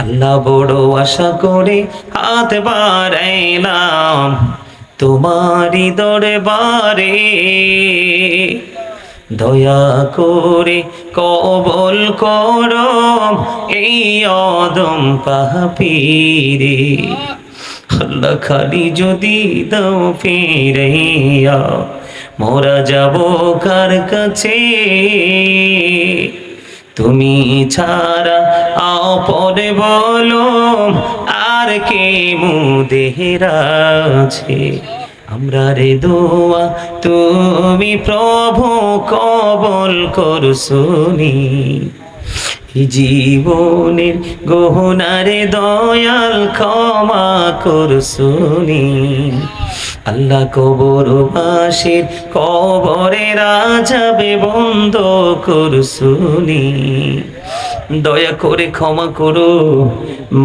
আল্লাহ বড় আশা করে হাত বাড়াইলাম তোমারি দরবারে, দয়া করে কবুল করো এই অদম পাপীরে। আল্লাহ খালি যদি দাও ফিরাইয়া, মোরা যাব কার কাছে? তুমি ছাড়া আপরে বলো আর কে মুদের আছে? আমরা রে দোয়া তুমি প্রভু কবুল করছুনি, জীবনের গহনারে দয়াল ক্ষমা করছুনি। আল্লাহ কবরবাসীর কবরে রাজাবে বন্ধ করছুনি, দয়া করে ক্ষমা করো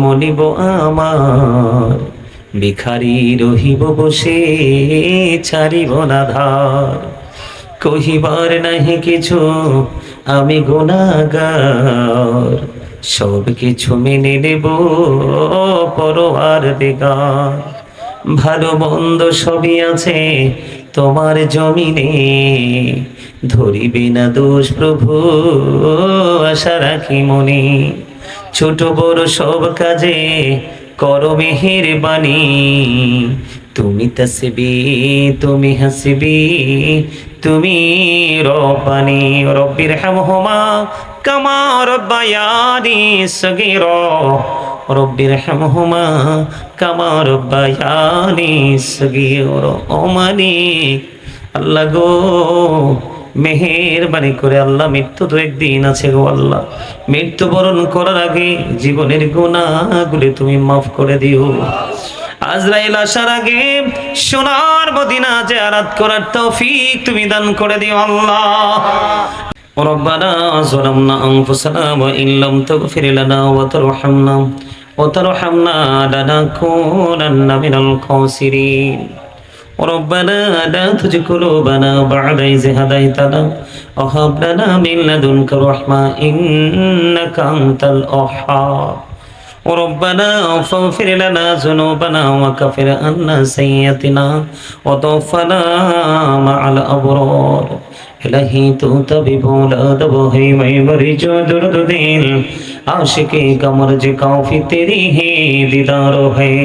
মনিব আমার, ভিখারি রহিব বসে ছাড়িব না ধার। কহিবার নাহি কিছু আমি গুনাহগার, সব কিছু মেনে নেব পরওয়ারদিগার। ভালো মন্দ সবই আছে তোমার জমিনে, ধরিবে না দোষ প্রভু আশা রাখি মনে। ছোট বড় সব কাজে করো মেহেরবানি, তুমি তাসবি তুমি হাসবি তুমি রব্বানি। রব্বির হামহুমা কামা রব্বায়ানি সগীরা, রব্বির হামহুমা কামা রব্বায়ানি সগীরা। ও মালিক আল্লাহ গো, মেহেরবানি করে আল্লাহ, মৃত্যু তো একদিন আছে গো আল্লাহ, মৃত্যুবরণ করার আগে জীবনের গুনাহগুলি তুমি মাফ করে দিও। আজরাইল আসার আগে সোনার মদিনা জিয়ারত করার তৌফিক তুমি দান করে দিও আল্লাহ। রব্বানা যালামনা আনফুসানা ওয়া ইন লাম তাগফির লানা ওয়া তারহামনা লানাকুনান্না মিনাল খাসিরিন। ربنا لا تزغ قلوبنا بعد إذ هديتنا وهب لنا من لدنك رحمة إنك أنت الوهاب. ربنا فاغفر لنا ذنوبنا وكفر عنا سيئاتنا وتوفنا مع الأبرار. إلهي تو طبيب اولاد وہی میں مریض درد دل عاشقی کا مرج کافی تیری ہے دیدار ہے.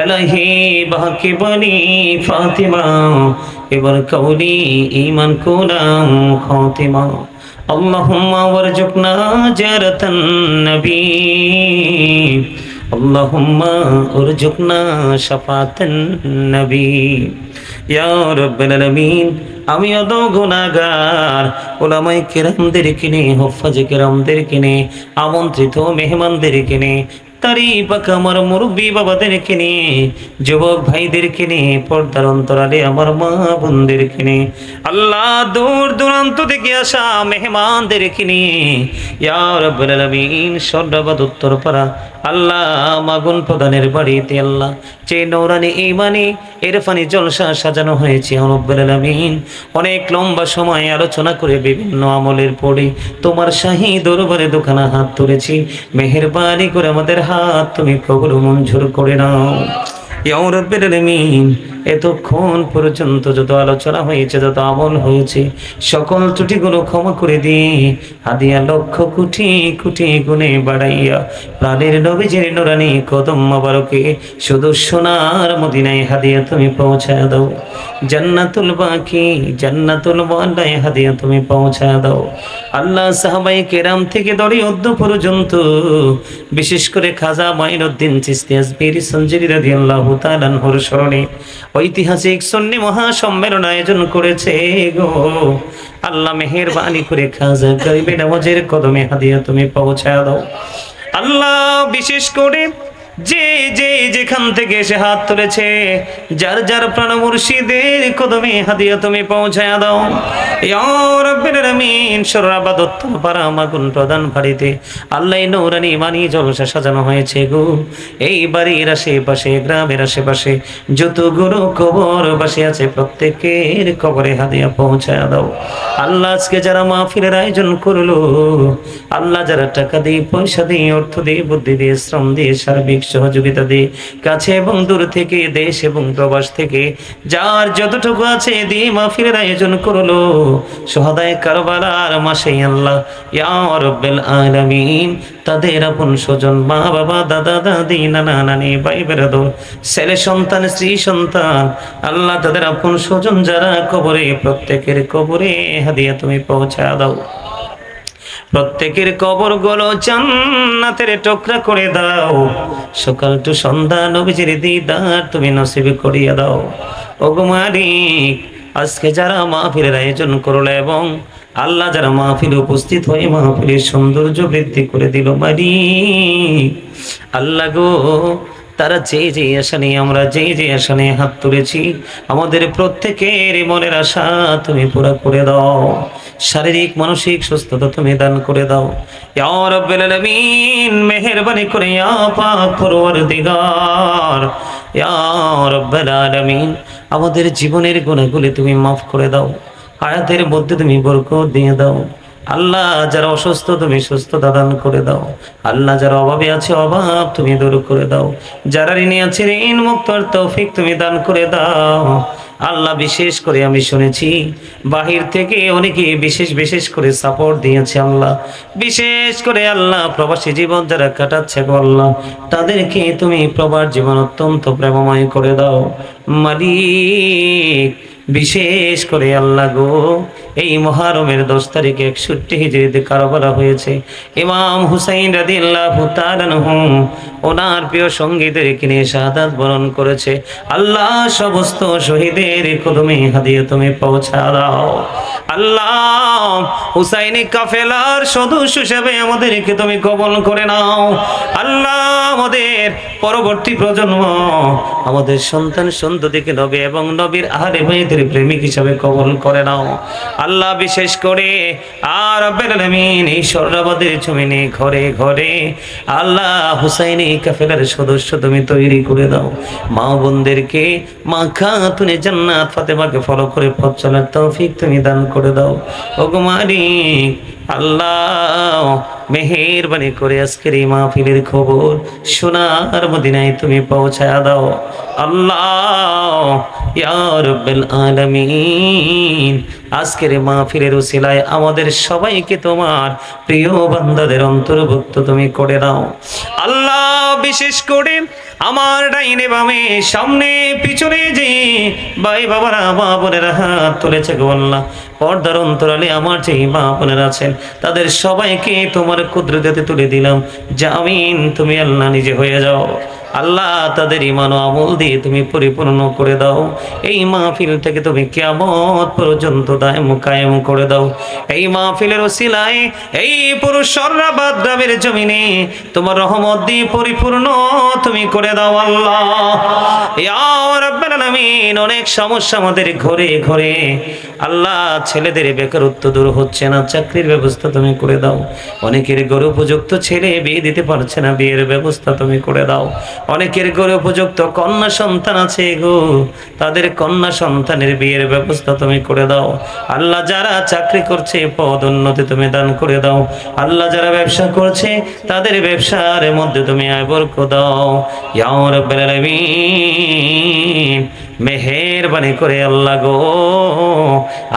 إلهي বাকি বনি ফাতিমা এবার কওলি ঈমান কুলাম খাতিমা। اللهم وارزقنا زيارة النبي، اللهم ارزقنا شفاعة النبي يا رب العالمين. আমি অদ গুনাহগার, উলামায়ে কেরামদেরকে নিয়ে, হুফাজে কেরামদেরকে নিয়ে, আমন্ত্রিত মেহমানদেরকে নিয়ে, তারি পাকা আমার মুরব্বী বাবাদেরকে নিয়ে, যুবক ভাইদেরকে নিয়ে, পর্দার অন্তরালে আমার মা বোনদেরকে নিয়ে, আল্লাহ দূর দূরান্ত থেকে আসা মেহমানদেরকে নিয়ে, ইয়া রাব্বুল আলামিন সরদাবাদ উত্তরপাড়া আল্লাহ মাগুন প্রধানের বাড়িতে আল্লাহ যে নৌরানি ইমানি ইরফানি জলসা সাজানো হয়েছে রাব্বুল আলামিন, অনেক লম্বা সময় আলোচনা করে বিভিন্ন আমলের পরে তোমার শাহী দরবারে দোকানা হাত তুলেছি, মেহেরবানি করে আমাদের হাত তুমি কবুল মঞ্জুর করে নাও ইয়া রাব্বুল আলামিন। এতক্ষণ পর্যন্ত যত আলোচনা হয়েছে, যত আমল হয়েছে, সকল ত্রুটিগুলো ক্ষমা করে দিয়ে হাদিয়া লক্ষ কোটি কোটি গুণে বাড়াইয়া প্রাণের নবীজির নুরানি কদম মোবারকে শুধু সোনার মদিনায় হাদিয়া তুমি পৌঁছায় দাও। জান্নাতুল বাকি জান্নাতুল ওয়ালায় হাদিয়া তুমি পৌঁছায় দাও আল্লাহ। সাহাবায়ে কেরাম থেকে দরিদ্র পর্যন্ত, বিশেষ করে খাজা মাইনুদ্দিন চিশতি আজমিরি সঞ্জরি রাদিয়াল্লাহু তাআলা আনহুর স্মরণে ঐতিহাসিক সুন্নি মহাসম্মেলন আয়োজন করেছে গো আল্লাহ। মেহেরবানি করে খাজা গরিবে নওয়াজের কদমে হাদিয়া তুমি পৌঁছায় দাও আল্লাহ। বিশেষ করে যে যে যেখান থেকে এসে হাত তুলেছে, যার যার প্রাণ মুর্শিদের কদমে হাদিয়া তুমি পৌঁছায়া দাও। ইয়া রাব্বিল আলামিন সর্বাবদত্ত পারা মাগুন প্রদান বাড়িতে আল্লাহ নূরানি মানি জলসা সাজানো হয়েছে গো। এই বাড়ির আশেপাশে, গ্রামের আশেপাশে যতগুলো কবর বাসে আছে প্রত্যেকের কবরে হাদিয়া পৌঁছায়া দাও। আল্লাহ আজকে যারা মাহফিলের আয়োজন করলো, আল্লাহ যারা টাকা দিয়ে, পয়সা দিয়ে, অর্থ দিয়ে, বুদ্ধি দিয়ে, শ্রম দিয়ে, সার্বিক সহযোগিতা দিয়ে, কাছে এবং দূর থেকে, দেশ এবং প্রবাস থেকে যার যতটুকু আছে দিয়ে মাহফিলের আয়োজন করলো, শহাদায়ে কারবালার মাসে আল্লাহ ইয়া রাব্বিল আলামিন তাদের আপন স্বজন, মা বাবা, দাদা দাদি, নানা নানি, ভাই বেরাদর, ছেলে সন্তান, স্ত্রী সন্তান, আল্লাহ তাদের আপন স্বজন যারা কবরে, প্রত্যেকের কবরে হাদিয়া তুমি পৌঁছা দাও। প্রত্যেকের কবর গুলো জান্নাতের টুকরা করে দাও। সকাল টু সন্ধ্যা নবীজির দিদার তুমি নসিব করিয়া দাও। ওগো মালিক, আজকে যারা মাহফিলের আয়োজন করলো এবং আল্লাহ যারা মাহফিলে উপস্থিত হয়ে মাহফিলের সৌন্দর্য বৃদ্ধি করে দিল মালিক, আল্লাহ গো তারা যে যে আশা নিয়ে, আমরা যে যে আশা নিয়ে হাত তুলেছি, আমাদের প্রত্যেকের মনের আশা তুমি পুরা করে দাও। শারীরিক মানসিক সুস্থতা তুমি দান করে দাও। ইয়া রাব্বিল আলামিন মেহেরবানি করে ইয়া পাক পরওয়ারদিগার, ইয়া রাব্বিল আলামিন আমাদের জীবনের গুনাহগুলি তুমি মাফ করে দাও। হায়াতের মধ্যে তুমি বরকত দিয়ে দাও। আল্লাহ যারা অসুস্থ তুমি সুস্থতা দান করে দাও। আল্লাহ যারা অভাবে আছে অভাব তুমি দূর করে দাও। যারা ঋণী আছে ঋণ মুক্তর তৌফিক তুমি দান করে দাও। আল্লাহ বিশেষ করে আমি শুনেছি বাহির থেকে অনেকে বিশেষ করে সাপোর্ট দিয়েছে। আল্লাহ বিশেষ করে আল্লাহ প্রবাসী জীবন যারা কাটাচ্ছে গো আল্লাহ, তাদেরকে তুমি প্রবাস জীবন অত্যন্ত প্রেমময় করে দাও মালিক। বিশেষ করে আল্লাহ গো এই মুহররমের 10 তারিখে 61 হিজরিতে কারবালা হয়েছে। ইমাম হুসাইন রাদিয়াল্লাহু তাআলা আনহু ওনার প্রিয় সঙ্গীদেরকে নিয়ে শাহাদাত বরণ করেছে। আল্লাহ সমস্ত শহীদের কদমে হাদিয়া তুমি পৌঁছা দাও। আল্লাহ হুসাইনি কাফেলার সদস্য হিসেবে আমাদেরকে তুমি কবুল করে নাও। আল্লাহ আমাদের পরবর্তী প্রজন্ম, আমাদের সন্তান সন্ততিকে নবী এবং নবীর আহলে বাইতের প্রেমিক হিসেবে কবুল করে নাও। আল্লাহ বিশেষ করে আর রাব্বুল আলামিন এই সররাবাদের জমিনে ঘরে ঘরে আল্লাহ হুসাইনি কাফেলার সদস্য তুমি তৈরি করে দাও। মা বোনদেরকে মা খাতুনে জান্নাত ফাতেমাকে ফলো করে পথ চলার তৌফিক তুমি দান করে দাও। ওগো মালিক আল্লাহ মেহেরবানি করে আজকের এই মাহফিলের খবর সোনার মদিনায় তুমি পৌঁছায়া দাও। আল্লাহ ইয়া রাব্বুল আলামিন আজকের মাহফিলের উসিলায় আমাদের সবাইকে তোমার প্রিয় বান্দাদের অন্তর্ভুক্ত তুমি করে দাও। আল্লাহ বিশেষ করে আমার ডাইনে বামে সামনে পিছনে যে ভাই বাবারা মা বোনেরা হাত তুলেছে গো আল্লাহ, পর্দার অন্তরালে আমার যে মা বোনেরা আছেন তাদের সবাইকে তোমার কুদরতে তুলে দিলাম। জামিন তুমি আল্লাহ নিজে হয়ে যাও। আল্লাহ তাদের ঈমান ও আমল দিয়ে তুমি পরিপূর্ণ করে দাও। এই মাহফিল থেকে তুমি কিয়ামত পর্যন্ত দায়েম কায়েম করে দাও। এই মাহফিলের ওসিলায় এই পুরো সররাবাদ গ্রামের জমিনে তোমার রহমত দিয়ে পরিপূর্ণ তুমি করে দাও। আল্লাহ ইয়া রাব্বুল আলামিন অনেক সমস্যা আমাদের ঘরে ঘরে, আল্লাহ ছেলেদের বেকারত্ব দূর হচ্ছে না, চাকরির ব্যবস্থা তুমি করে দাও। অনেকের ঘরে উপযুক্ত ছেলে বিয়ে দিতে পারছে না, বিয়ের ব্যবস্থা তুমি করে দাও। অনেকের ঘরে উপযুক্ত কন্যা সন্তান আছে গো, তাদের কন্যা সন্তানের বিয়ের ব্যবস্থা তুমি করে দাও। আল্লাহ যারা চাকরি করছে পদোন্নতি তুমি দান করে দাও। আল্লাহ যারা ব্যবসা করছে তাদের ব্যবসার মধ্যে তুমি আয় বরকত দাও। ইয়া রাব্বুল আলামিন মেহেরবানি করে আল্লাহ গো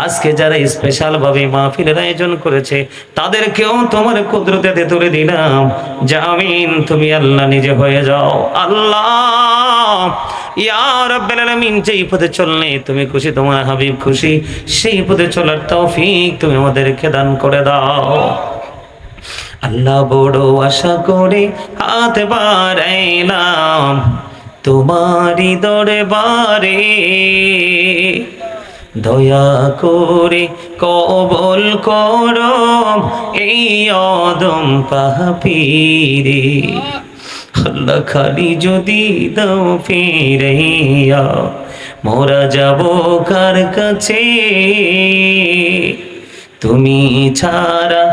আজকে যারা স্পেশাল ভাবে মাহফিলের আয়োজন করেছে তাদেরকেও তোমার কুদরতে তুলে দিলাম। জামিন তুমি আল্লাহ নিজে হয়ে যাও। আল্লাহ ইয়া রাব্বুল আলামিন যেই পথে চললে তুমি খুশি, তোমার হাবিব খুশি, সেই পথে চলার তৌফিক তুমি আমাদেরকে দান করে দাও। আল্লাহ বড় আশা করে হাত বাড়াইলাম তোমারি দরবারে, দয়া করে কবুল করো এই অদম পাপীরে। আল্লাহ খালি যদি দাও ফিরাইয়া, মোরা যাব কার কাছে? তুমি ছাড়া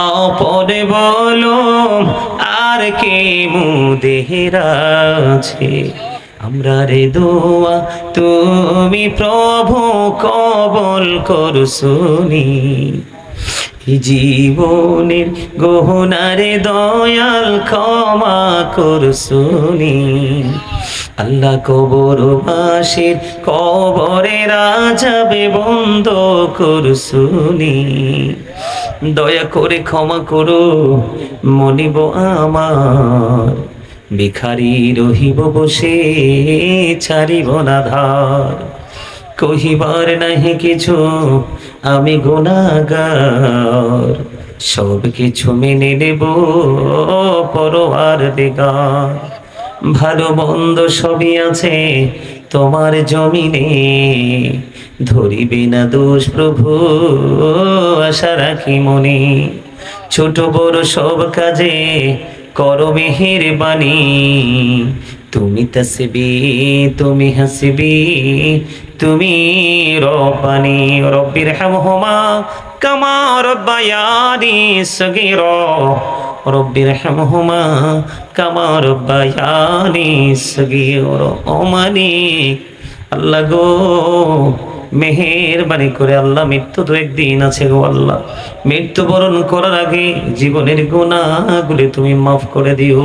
আপরে বলো আর কে মুদের আছে? আমরা রে দোয়া তুমি প্রভু কবল করছুনি, জীবনের গহনারে দয়াল ক্ষমা করছুনি। আল্লাহ কবরবাসীর কবরে রাজাবে বন্ধ করছুনি, দয়া করে ক্ষমা করো মনিব আমার, ভিখারি রহিব বসে ছাড়িব না ধার। কহিবার নাহি কিছু আমি গুনাহগার, সব কিছু মেনে নেব পরওয়ারদিগার। ভালো মন্দ সবই আছে তোমার জমিনে, ধরিবে না দোষ প্রভু আশা রাখি মনে। ছোট বড় সব কাজে করো মেহেরবানি, তুমি তাসবি তুমি হাসবি তুমি রব্বানি। রব্বির হামহুমা কামা রব্বায়ানি সগীরা, রব্বির হামহুমা কামা রব্বায়ানি সগীরা। ও মালিক আল্লাহ গো, মেহেরবানি করে আল্লাহ, মৃত্যু তো একদিন আছে গো আল্লাহ, মৃত্যুবরণ করার আগে জীবনের গুনাহগুলো তুমি মাফ করে দিও।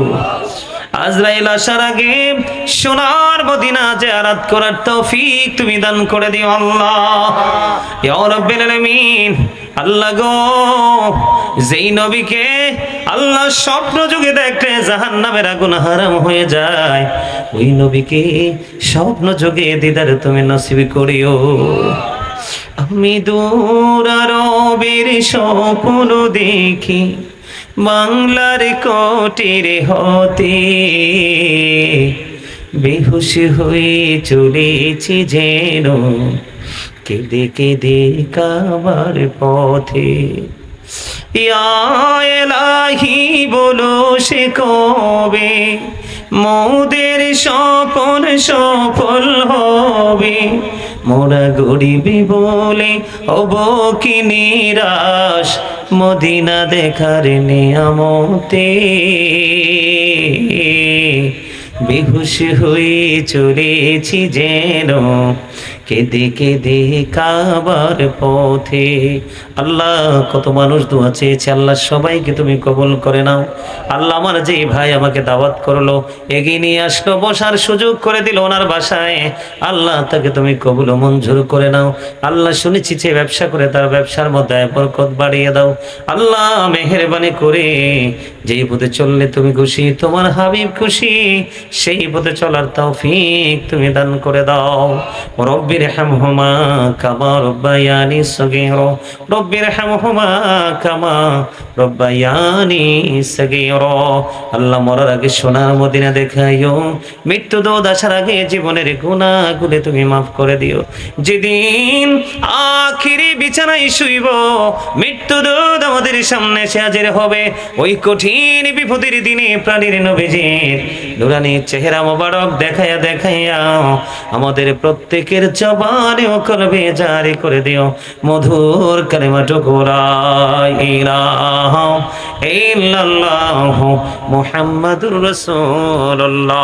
আজরাইল আসার আগে সোনার মদিনা জিয়ারত করার তৌফিক তুমি দান করে দিও আল্লাহ। ইয়া রাব্বিল আলামিন, আল্লাহ গো, যেই নবীকে আল্লাহ স্বপ্ন যুগে দেখলে জাহান্নামের আগুন হারাম হয়ে যায়, ওই নবীকে স্বপ্ন যুগে দিদার তুমি নসিব করিও। আমি দূর আরবের স্বপ্ন দেখি বাংলার কোটির হতে, বেহুশ হয়ে চলেছি যেন কেঁদে কেঁদে কাবার পথে। ইয়া এলাহি বলো সে কবে মোদের স্বপন সফল হবে? মোরা গরিবি বলে হব কি নিরাশ মদিনা দেখার নিয়ামতে, বেহুশ হয়ে চলেছি যেন কেঁদে কেঁদে কাবার পথে। আল্লাহ কত মানুষ দোয়া চেয়েছে, আল্লাহ সবাইকে তুমি কবুল করে নাও। আল্লাহ আমার যে ভাই আমাকে দাওয়াত করলো, এগিয়ে নিয়ে আসলো, বসার সুযোগ করে দিল ওনার বাসায়, আল্লাহ তাকে তুমি কবুল ও মঞ্জুর করে নাও। আল্লাহ শুনেছি যে ব্যবসা করে তার ব্যবসার মধ্যে বরকত বাড়িয়ে দাও। আল্লাহ মেহেরবানি করে যেই পথে চললে তুমি খুশি, তোমার হাবিব খুশি, সেই পথে চলার তৌফিক তুমি দান করে দাও। রব্বির হামহুমা কামা রব্বায়ানি সগীরা, রব্বির হামহুমা কামা রব্বায়ানি সগীরা। আল্লাহ মরার আগে সোনার মদিনা দেখাইও, মৃত্যু দোদ আসার আগে জীবনের গুনাহগুলো তুমি মাফ করে দিও। যেদিন আখিরি বিছানায় শুইব, মৃত্যু দোদ আমাদের সামনে এসে হাজির হবে, ওই কঠিন বিপদের দিনে প্রাণীর নবীজির নুরানি চেহারা মোবারক দেখাইয়া দেখাইয়া আমাদের প্রত্যেকের জবানে ও কলবে জারি করে দিও মধুর কালিমাটুকু লা ইলাহা ইল্লাল্লাহু মুহাম্মাদুর রাসূলুল্লাহ।